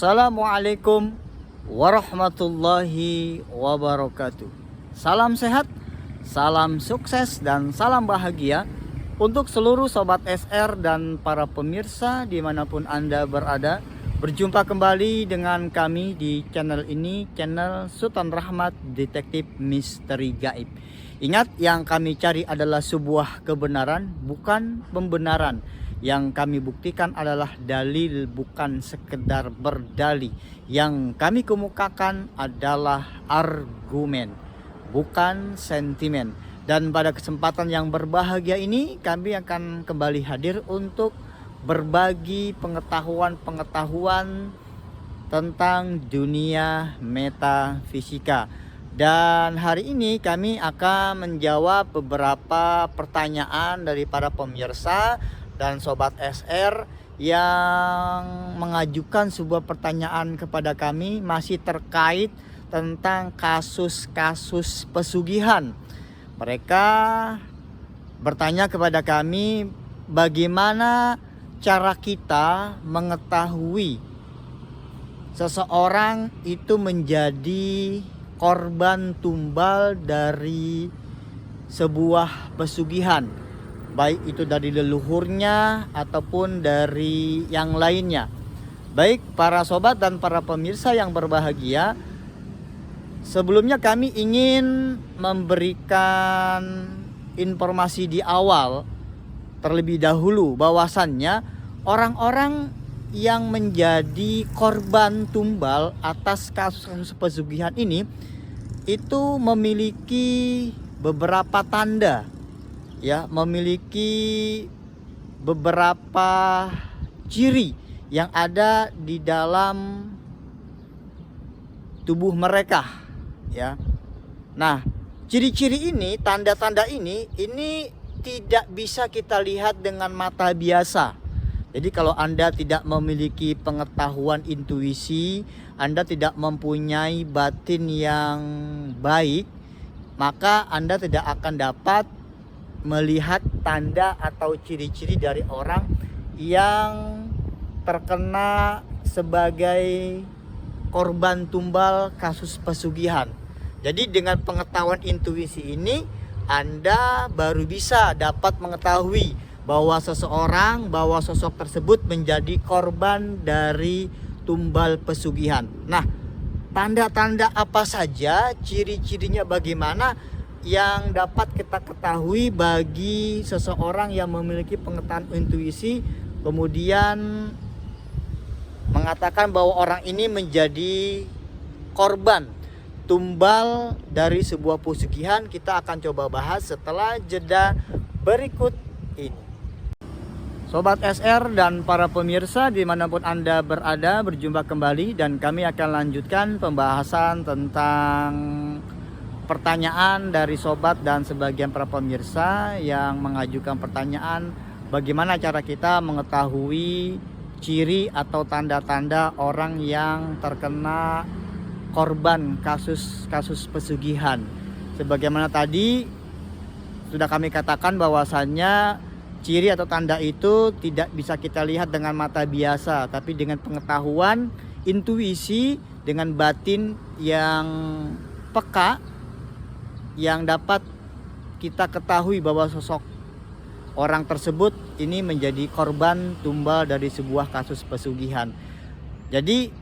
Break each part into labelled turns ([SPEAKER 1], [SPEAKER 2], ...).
[SPEAKER 1] Assalamualaikum warahmatullahi wabarakatuh. Salam sehat, salam sukses, dan salam bahagia untuk seluruh Sobat SR dan para pemirsa dimanapun Anda berada. Berjumpa kembali dengan kami di channel ini, channel Sultan Rahmat Detektif Misteri Gaib. Ingat, yang kami cari adalah sebuah kebenaran, bukan pembenaran. Yang kami buktikan adalah dalil, bukan sekedar berdalih. Yang kami kemukakan adalah argumen, bukan sentimen. Dan pada kesempatan yang berbahagia ini, kami akan kembali hadir untuk berbagi pengetahuan-pengetahuan tentang dunia metafisika. Dan hari ini kami akan menjawab beberapa pertanyaan dari para pemirsa dan Sobat SR yang mengajukan sebuah pertanyaan kepada kami, masih terkait tentang kasus-kasus pesugihan. Mereka bertanya kepada kami, bagaimana cara kita mengetahui seseorang itu menjadi korban tumbal dari sebuah pesugihan, baik itu dari leluhurnya ataupun dari yang lainnya. Baik para sobat dan para pemirsa yang berbahagia, sebelumnya kami ingin memberikan informasi di awal terlebih dahulu bahwasannya orang-orang yang menjadi korban tumbal atas kasus-kasus pesugihan ini itu memiliki beberapa tanda, ya, memiliki beberapa ciri yang ada di dalam tubuh mereka, ya. Nah, ciri-ciri ini, tanda-tanda ini tidak bisa kita lihat dengan mata biasa. Jadi kalau Anda tidak memiliki pengetahuan intuisi, Anda tidak mempunyai batin yang baik, maka Anda tidak akan dapat melihat tanda atau ciri-ciri dari orang yang terkena sebagai korban tumbal kasus pesugihan. Jadi dengan pengetahuan intuisi ini, Anda baru bisa dapat mengetahui bahwa sosok tersebut menjadi korban dari tumbal pesugihan. Nah, tanda-tanda apa saja, ciri-cirinya bagaimana yang dapat kita ketahui bagi seseorang yang memiliki pengetahuan intuisi, kemudian mengatakan bahwa orang ini menjadi korban tumbal dari sebuah pesugihan. Kita akan coba bahas setelah jeda berikut ini. Sobat SR dan para pemirsa dimanapun Anda berada, berjumpa kembali dan kami akan lanjutkan pembahasan tentang pertanyaan dari sobat dan sebagian para pemirsa yang mengajukan pertanyaan, bagaimana cara kita mengetahui ciri atau tanda-tanda orang yang terkena korban kasus pesugihan. Sebagaimana tadi sudah kami katakan bahwasannya ciri atau tanda itu tidak bisa kita lihat dengan mata biasa, tapi dengan pengetahuan intuisi, dengan batin yang peka, yang dapat kita ketahui bahwa sosok orang tersebut ini menjadi korban tumbal dari sebuah kasus pesugihan. Jadi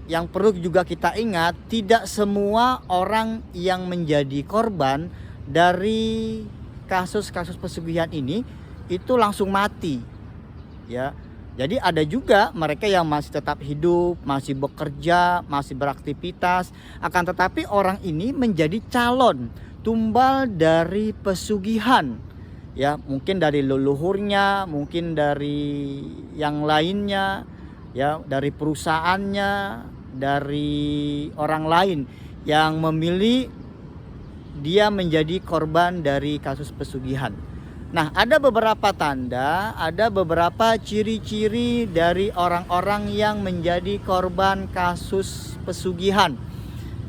[SPEAKER 1] yang perlu juga kita ingat, tidak semua orang yang menjadi korban dari kasus-kasus pesugihan ini itu langsung mati, ya. Jadi ada juga mereka yang masih tetap hidup, masih bekerja, masih beraktivitas, akan tetapi orang ini menjadi calon tumbal dari pesugihan, ya. Mungkin dari leluhurnya, mungkin dari yang lainnya, ya, dari perusahaannya, dari orang lain yang memilih dia menjadi korban dari kasus pesugihan. Nah, ada beberapa tanda, ada beberapa ciri-ciri dari orang-orang yang menjadi korban kasus pesugihan,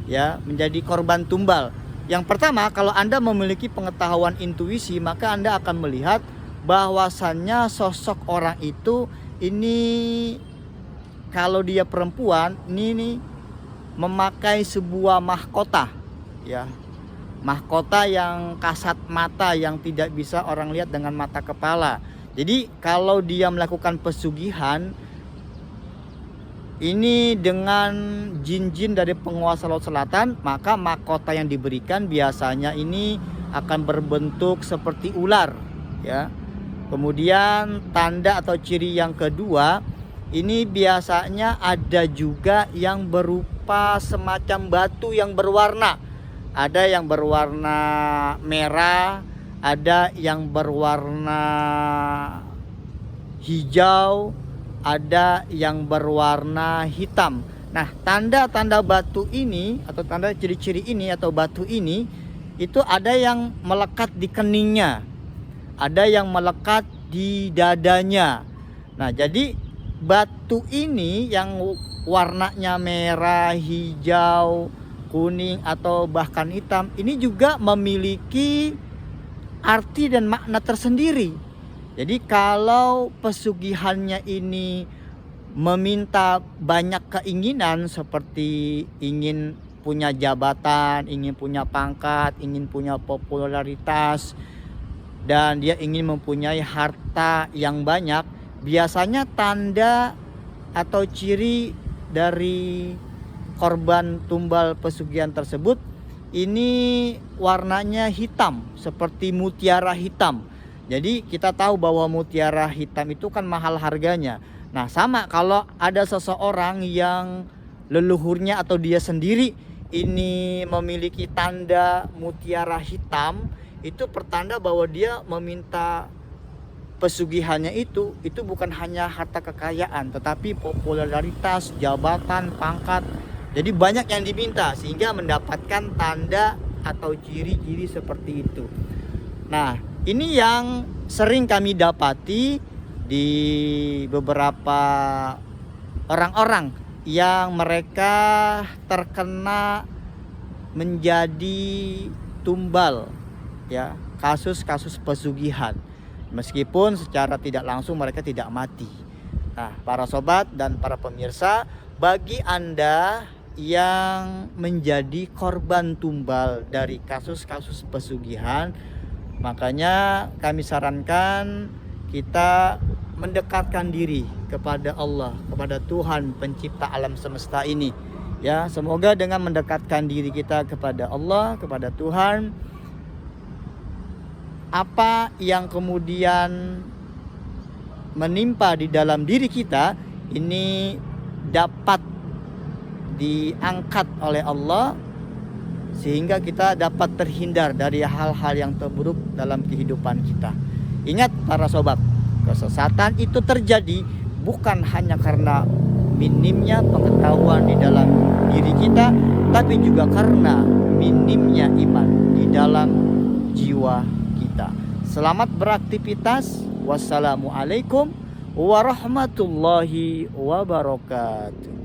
[SPEAKER 1] ya, menjadi korban tumbal. Yang pertama, kalau Anda memiliki pengetahuan intuisi, maka Anda akan melihat bahwasannya sosok orang itu ini kalau dia perempuan ini nih, memakai sebuah mahkota, ya, mahkota yang kasat mata, yang tidak bisa orang lihat dengan mata kepala. Jadi kalau dia melakukan pesugihan ini dengan jin-jin dari penguasa Laut Selatan, maka mahkota yang diberikan biasanya ini akan berbentuk seperti ular, ya. Kemudian tanda atau ciri yang kedua, ini biasanya ada juga yang berupa semacam batu yang berwarna. Ada yang berwarna merah, ada yang berwarna hijau, ada yang berwarna hitam. Nah, tanda-tanda batu ini atau tanda ciri-ciri ini atau batu ini itu ada yang melekat di keningnya, ada yang melekat di dadanya. Nah, jadi batu ini yang warnanya merah, hijau, kuning atau bahkan hitam ini juga memiliki arti dan makna tersendiri. Jadi kalau pesugihannya ini meminta banyak keinginan seperti ingin punya jabatan, ingin punya pangkat, ingin punya popularitas, dan dia ingin mempunyai harta yang banyak, biasanya tanda atau ciri dari korban tumbal pesugihan tersebut ini warnanya hitam seperti mutiara hitam. Jadi kita tahu bahwa mutiara hitam itu kan mahal harganya. Nah, sama kalau ada seseorang yang leluhurnya atau dia sendiri ini memiliki tanda mutiara hitam, itu pertanda bahwa dia meminta pesugihannya itu bukan hanya harta kekayaan, tetapi popularitas, jabatan, pangkat. Jadi banyak yang diminta sehingga mendapatkan tanda atau ciri-ciri seperti itu. Nah, ini yang sering kami dapati di beberapa orang-orang yang mereka terkena menjadi tumbal, ya, kasus-kasus pesugihan. Meskipun secara tidak langsung mereka tidak mati. Nah, para sobat dan para pemirsa, bagi Anda yang menjadi korban tumbal dari kasus-kasus pesugihan, makanya kami sarankan kita mendekatkan diri kepada Allah, kepada Tuhan pencipta alam semesta ini. Ya, semoga dengan mendekatkan diri kita kepada Allah, kepada Tuhan, apa yang kemudian menimpa di dalam diri kita ini dapat diangkat oleh Allah, sehingga kita dapat terhindar dari hal-hal yang terburuk dalam kehidupan kita. Ingat para sobat, kesesatan itu terjadi bukan hanya karena minimnya pengetahuan di dalam diri kita, tapi juga karena minimnya iman di dalam jiwa kita. Selamat beraktivitas. Wassalamualaikum warahmatullahi wabarakatuh.